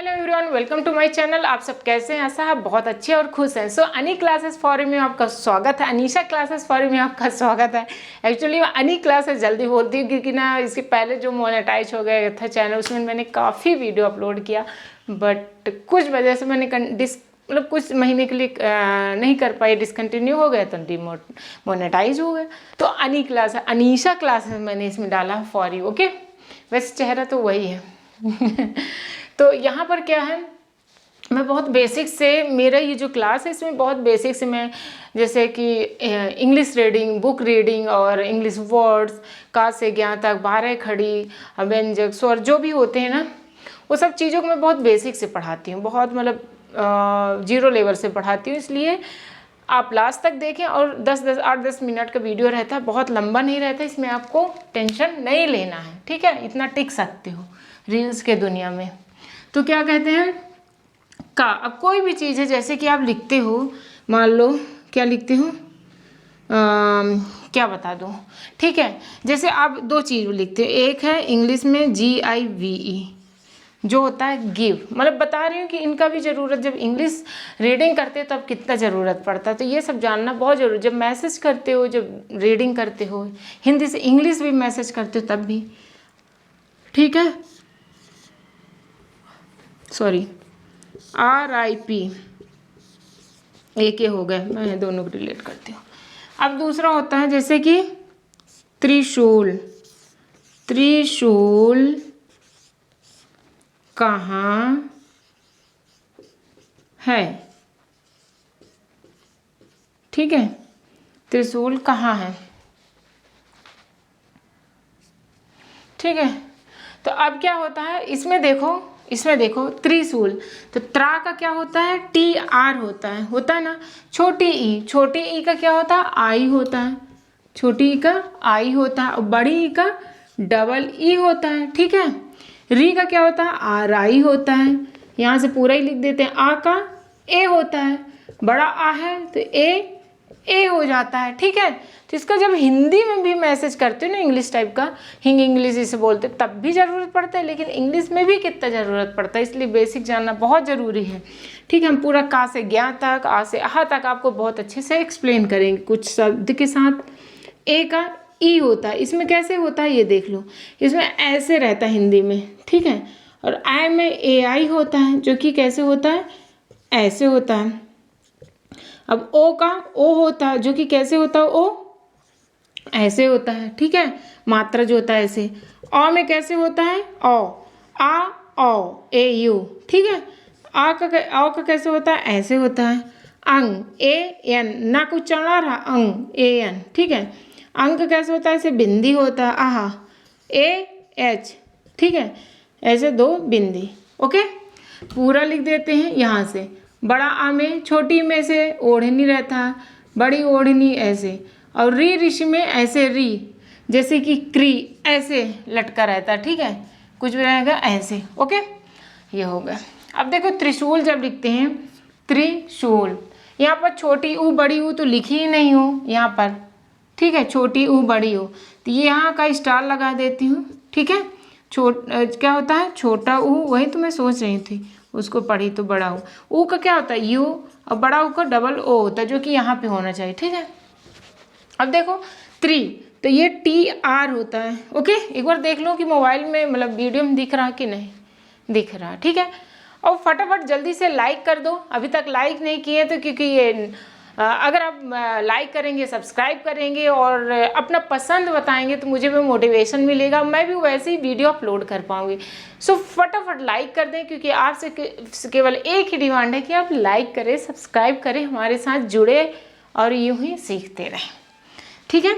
Hello everyone, welcome to my channel. आप सब कैसे हैं? आशा आप बहुत अच्छे और खुश हैं। सो अनी क्लासेस फॉर में आपका स्वागत है। अनीशा क्लासेस फॉर में आपका स्वागत है। एक्चुअली मैं अनी क्लासेस जल्दी बोलती हूँ क्योंकि ना इसके पहले जो मोनेटाइज हो गया था चैनल, उसमें मैंने काफ़ी वीडियो अपलोड किया, बट कुछ वजह से मैंने मतलब कुछ महीने के लिए नहीं कर पाई, डिसकंटिन्यू हो गया, तो मोनेटाइज हो गया। तो अनी क्लास, अनीशा क्लासेस मैंने इसमें डाला फॉर यू। ओके, वैसे चेहरा तो वही है। तो यहाँ पर क्या है, मैं बहुत बेसिक से, मेरा ये जो क्लास है इसमें बहुत बेसिक से मैं जैसे कि इंग्लिश रीडिंग, बुक रीडिंग और इंग्लिश वर्ड्स का से ज्ञान तक, 12 खड़ी, व्यंजक, स्वर जो भी होते हैं ना, वो सब चीज़ों को मैं बहुत बेसिक से पढ़ाती हूँ, बहुत मतलब 0 लेवल से पढ़ाती हूँ। इसलिए आप लास्ट तक देखें, और 8-10 मिनट का वीडियो रहता है, बहुत लंबा नहीं रहता, इसमें आपको टेंशन नहीं लेना है, ठीक है? इतना टिक सकते हो रील्स के दुनिया में। तो क्या कहते हैं का, अब कोई भी चीज़ है, जैसे कि आप लिखते हो, मान लो क्या लिखते हो, क्या बता दूँ, ठीक है? जैसे आप 2 चीज़ लिखते हो, एक है इंग्लिश में GIVE जो होता है गिव, मतलब बता रही हूँ कि इनका भी ज़रूरत, जब इंग्लिश रीडिंग करते हो तब कितना ज़रूरत पड़ता है, तो ये सब जानना बहुत ज़रूरी। जब मैसेज करते हो, जब रीडिंग करते हो, हिंदी से इंग्लिश भी मैसेज करते हो तब भी, ठीक है? सॉरी, RIP एक हो गए, मैं दोनों को रिलेट करती हूँ। अब दूसरा होता है जैसे कि त्रिशूल। त्रिशूल कहाँ है, ठीक है? त्रिशूल कहाँ है, ठीक है? तो अब क्या होता है, इसमें देखो त्रिशूल, तो त्रा का क्या होता है, TR होता है ना। छोटी ई का क्या होता है, आई होता है। छोटी ई का आई होता है, और बड़ी ई का डबल ई होता है, ठीक है? री का क्या होता है, RI होता है। यहाँ से पूरा ही लिख देते हैं। आ का ए होता है, बड़ा आ है तो ए हो जाता है, ठीक है? तो इसका जब हिंदी में भी मैसेज करते हो ना, इंग्लिश टाइप का, इंग्लिश इसे बोलते, तब भी ज़रूरत पड़ता है, लेकिन इंग्लिश में भी कितना ज़रूरत पड़ता है, इसलिए बेसिक जानना बहुत ज़रूरी है, ठीक है? हम पूरा का से ज्ञा तक, आ से आहा तक आपको बहुत अच्छे से एक्सप्लेन करेंगे कुछ शब्द के साथ। ए का ई होता है, इसमें कैसे होता है ये देख लो, इसमें ऐसे रहता है हिंदी में, ठीक है? और आई में AI होता है, जो कि कैसे होता है, ऐसे होता है। अब ओ का ओ होता है, जो कि कैसे होता है, ओ ऐसे होता है, ठीक है? मात्रा जो होता है ऐसे। औ में कैसे होता है, औ, आ औ AU, ठीक है? आ का कैसे होता है, ऐसे होता है। अंग AN, ना कुछ चढ़ा रहा, अंग AN, ठीक है? अंक कैसे होता है, ऐसे बिंदी होता है, आहा AH, ठीक है? ऐसे 2 बिंदी, ओके? पूरा लिख देते हैं यहाँ से। बड़ा आ में, छोटी में से ओढ़नी रहता है, बड़ी ओढ़नी ऐसे, और ऋषि में ऐसे री, जैसे कि क्री ऐसे लटका रहता है, ठीक है? कुछ भी रहेगा ऐसे, ओके? ये हो गया। अब देखो त्रिशूल जब लिखते हैं, त्रिशूल, यहाँ पर छोटी ऊ बड़ी ऊ तो लिखी ही नहीं हो यहाँ पर, ठीक है? छोटी ऊ बड़ी ऊ, तो ये यहाँ का स्टार लगा देती हूँ, ठीक है? क्या होता है, छोटा ऊ, वही तो मैं सोच रही थी, उसको पढ़ी तो बड़ा ऊ का क्या होता है, यू, और बड़ा ऊ का डबल ओ होता है, जो कि यहाँ पे होना चाहिए, ठीक है? अब देखो त्रि, तो ये TR होता है, ओके? एक बार देख लो कि मोबाइल में, मतलब वीडियो में दिख रहा कि नहीं दिख रहा, ठीक है? और फटाफट जल्दी से लाइक कर दो, अभी तक लाइक नहीं किए तो, क्योंकि ये अगर आप लाइक करेंगे, सब्सक्राइब करेंगे और अपना पसंद बताएंगे तो मुझे भी मोटिवेशन मिलेगा, मैं भी वैसे ही वीडियो अपलोड कर पाऊँगी। सो फटाफट लाइक कर दें, क्योंकि आपसे केवल एक ही डिमांड है कि आप लाइक करें, सब्सक्राइब करें, हमारे साथ जुड़े और यूँ ही सीखते रहें, ठीक है?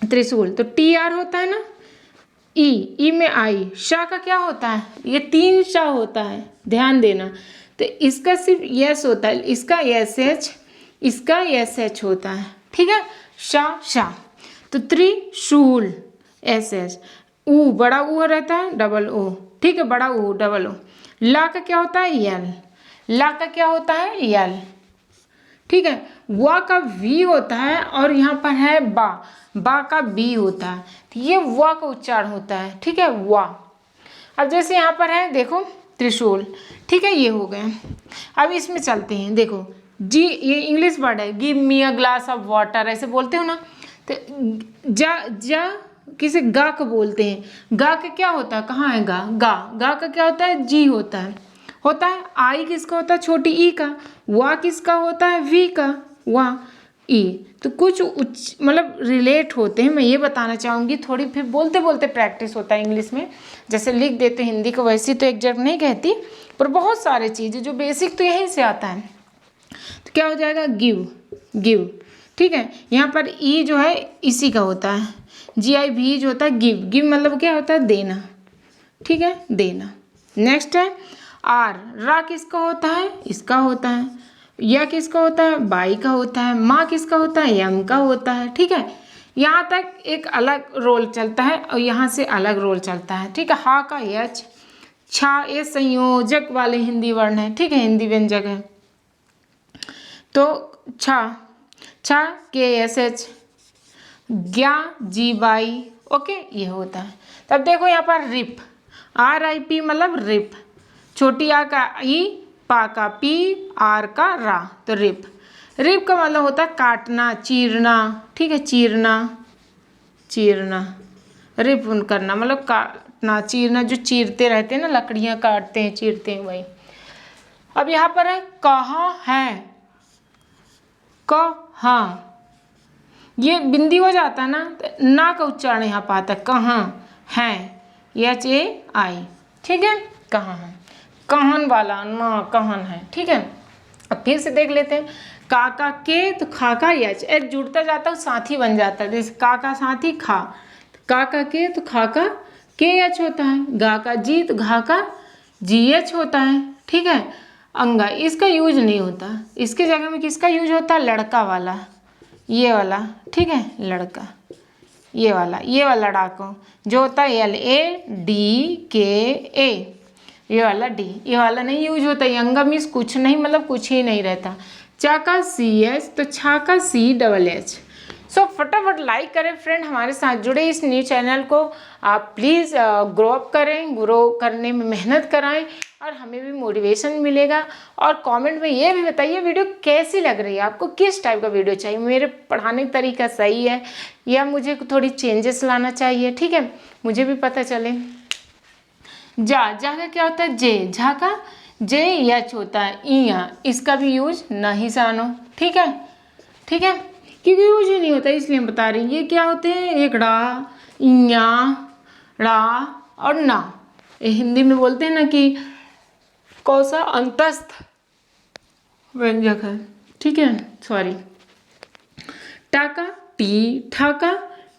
त्रिशूल तो TR होता है ना, ई में आई, शा का क्या होता है, ये 3 शा होता है, ध्यान देना। तो इसका सिर्फ यस होता है, इसका SH, इसका SH होता है, ठीक है? शा, तो त्रिशूल SS, ऊ बड़ा ऊ रहता है, डबल ओ, ठीक है? बड़ा ऊ डबल ओ। ला का क्या होता है, यल, ला का क्या होता है, यल, ठीक है? वा का V होता है, और यहाँ पर है बा का B होता है, तो ये वा का उच्चारण होता है, ठीक है? वा। अब जैसे यहाँ पर है देखो, त्रिशूल। ठीक है, ये हो गए। अब इसमें चलते हैं, देखो जी, ये इंग्लिश वर्ड है, give me a glass of water, ऐसे बोलते हो ना। तो जा किसे गा को बोलते हैं, गा का क्या होता है, कहाँ है गा, गा का क्या होता है, जी होता है। आई किसका होता है, छोटी ई का। वा किसका होता है, वी का, वा ई। तो कुछ मतलब रिलेट होते हैं, मैं ये बताना चाहूँगी। थोड़ी फिर बोलते बोलते प्रैक्टिस होता है इंग्लिश में, जैसे लिख देते हिंदी को, वैसी तो एग्जैक्ट नहीं कहती, पर बहुत सारे चीज़ें जो बेसिक तो यहीं से आता है। तो क्या हो जाएगा, गिव। ठीक है, यहाँ पर ई जो है इसी का होता है, GIV जो होता है गिव मतलब क्या होता है, देना। ठीक है, देना। नेक्स्ट है आर, रा किसका होता है, इसका होता है। या किसका होता है, बाई का होता है। माँ किसका होता है, यम का होता है। ठीक है, यहाँ तक एक अलग रोल चलता है और यहाँ से अलग रोल चलता है। ठीक है, हा का यच, छा, ये संयोजक वाले हिंदी वर्ण है। ठीक है, हिंदी व्यंजक है। तो छा KSH, ज्ञा GY, ओके, ये होता है। तब देखो यहाँ पर रिप, RIP मतलब रिप, छोटी आ का ई, पा का पी, आर का रा, तो रिप का मतलब होता है काटना, चीरना। ठीक है, चीरना रिप करना मतलब काटना, चीरना, जो चीरते रहते हैं ना, लकड़ियाँ काटते हैं, चीरते हैं, वही। अब यहाँ पर है कहाँ है, कहाँ, ये बिंदी हो जाता है ना, तो ना का उच्चारण यहाँ पर आता है, कहाँ है, HAI। ठीक है, कहाँ है, कहन वाला ना, कहन है। ठीक है, अब फिर से देख लेते हैं, का के, तो खा का यच, एच जुड़ता जाता है, साथी बन जाता है, जैसे का साथी खा, का के, तो खा का के एच होता है। गा का जी, तो घा का GH होता है। ठीक है, अंगा, इसका यूज नहीं होता, इसके जगह में किसका यूज होता है, लड़का वाला, ये वाला। ठीक है, लड़का, ये वाला डाको जो होता है LADKA, ये वाला D, ये वाला नहीं यूज होता। यंगा मीन्स कुछ नहीं, मतलब कुछ ही नहीं रहता। चा का CH, तो छा का CHH। सो फटाफट लाइक करें फ्रेंड, हमारे साथ जुड़े इस न्यू चैनल को आप प्लीज़ ग्रो अप करें, ग्रो करने में मेहनत कराएं और हमें भी मोटिवेशन मिलेगा। और कमेंट में ये भी बताइए वीडियो कैसी लग रही है, आपको किस टाइप का वीडियो चाहिए, मेरे पढ़ाने का तरीका सही है या मुझे थोड़ी चेंजेस लाना चाहिए। ठीक है, मुझे भी पता चले। जा का क्या होता है, जे, झा का JH होता है, इया, इसका भी यूज नहीं जानो। ठीक है, क्योंकि यूज ही नहीं होता इसलिए हम बता रही हूँ। ये क्या होते हैं, एक ड़ा, इया, ड़ा और ना, ये हिंदी में बोलते हैं ना कि कौन सा अंतस्थ व्यंजक है। ठीक है, सॉरी। टाका टी, ठाका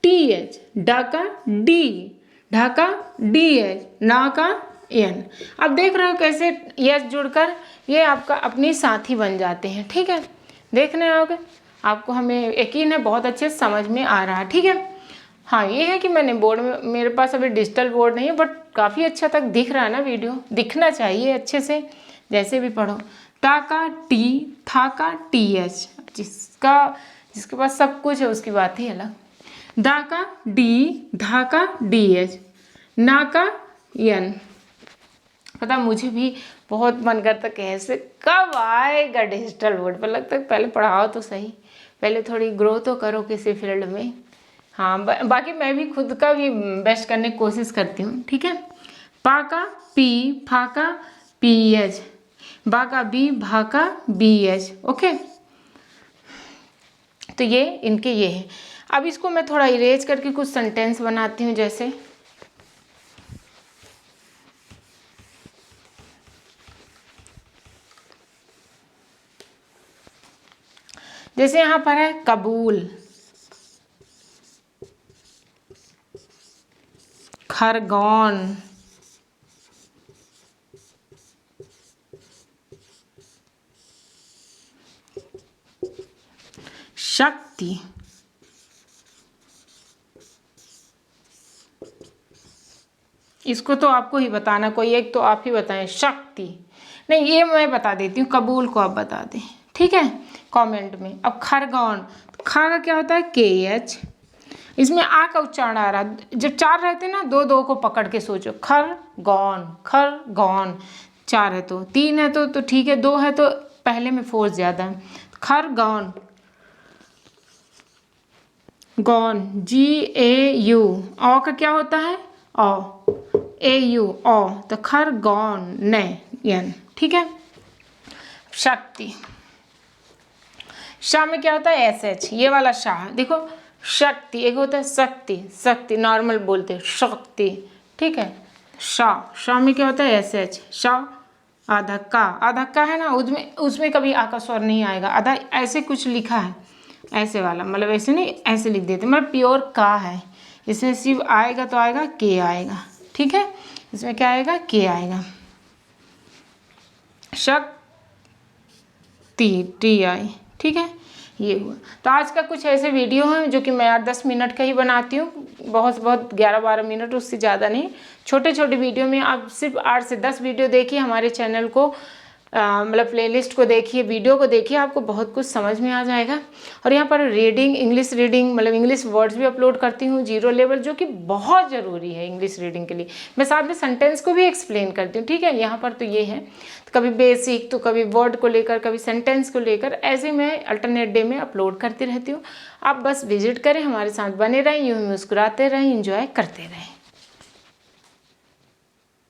TH, डाका D, ढाका DH, ना का N। अब देख रहे हो कैसे यस जुड़कर ये आपका अपनी साथी बन जाते हैं। ठीक है, देखने आओगे आपको, हमें यकीन है बहुत अच्छे समझ में आ रहा है। ठीक है, हाँ, ये है कि मैंने बोर्ड में, मेरे पास अभी डिजिटल बोर्ड नहीं है, बट काफ़ी अच्छा तक दिख रहा है ना, वीडियो दिखना चाहिए अच्छे से, जैसे भी पढ़ो। ता का T, था का TH, जिसके पास सब कुछ है उसकी बात ही अलग। दा का D, धा का DH, ना का N। पता मुझे भी बहुत मन करता कैसे कब आएगा डिजिटल बोर्ड पर, लगता है पहले पढ़ाओ तो सही, पहले थोड़ी ग्रो तो करो किसी फील्ड में। हाँ, बाकी मैं भी खुद का भी बेस्ट करने की कोशिश करती हूँ। ठीक है, पा का P, फा का PH, बा का B, भा का BH। ओके, तो ये इनके ये है। अब इसको मैं थोड़ा इरेज करके कुछ सेंटेंस बनाती हूँ, जैसे यहाँ पर है कबूल, खरगोन, शक्ति, इसको तो आपको ही बताना, कोई एक तो आप ही बताएं। शक्ति नहीं, ये मैं बता देती हूँ, कबूल को आप बता दें। ठीक है, कमेंट में। अब खरगोन, खा का क्या होता है KH, इसमें आ का उच्चारण आ रहा, जब चार रहते ना, दो को पकड़ के सोचो, खरगोन, 4 है तो 3 है तो ठीक है, 2 है तो पहले में फोर्स ज़्यादा है। खरगौन, गौन, GAU, औ का क्या होता है औ, AU औ, तो खरगौन ने यन, ठीक है। शक्ति, शाह में क्या होता है SH, ये वाला शाह देखो, शक्ति एक होता है शक्ति, शक्ति नॉर्मल बोलते हैं शक्ति, ठीक है। शाह में क्या होता है SH, शाह आधा का है ना, उसमें कभी आ का स्वर नहीं आएगा, आधा ऐसे कुछ लिखा है, ऐसे वाला, मतलब ऐसे नहीं, ऐसे लिख देते, मतलब प्योर का है, इसमें सिर्फ आएगा तो आएगा के आएगा, ठीक है, इसमें क्या आएगा के आएगा। शक्ति TI, ठीक है, ये हुआ। तो आज का कुछ ऐसे वीडियो हैं जो कि मैं 8-10 मिनट का ही बनाती हूँ, बहुत 11-12 मिनट, उससे ज़्यादा नहीं। छोटे छोटे वीडियो में आप सिर्फ 8 से 10 वीडियो देखिए, हमारे चैनल को मतलब प्लेलिस्ट को देखिए, वीडियो को देखिए, आपको बहुत कुछ समझ में आ जाएगा। और यहाँ पर रीडिंग, इंग्लिश रीडिंग, मतलब इंग्लिश वर्ड्स भी अपलोड करती हूँ 0 लेवल, जो कि बहुत ज़रूरी है इंग्लिश रीडिंग के लिए। मैं साथ में सेंटेंस को भी एक्सप्लेन करती हूँ, ठीक है। यहाँ पर तो ये है, तो कभी बेसिक, तो कभी वर्ड को लेकर, कभी सेंटेंस को लेकर, ऐसे मैं अल्टरनेट डे में अपलोड करती रहती हूँ। आप बस विजिट करें, हमारे साथ बने रहें, यूँ ही मुस्कुराते रहें, इंजॉय करते रहें।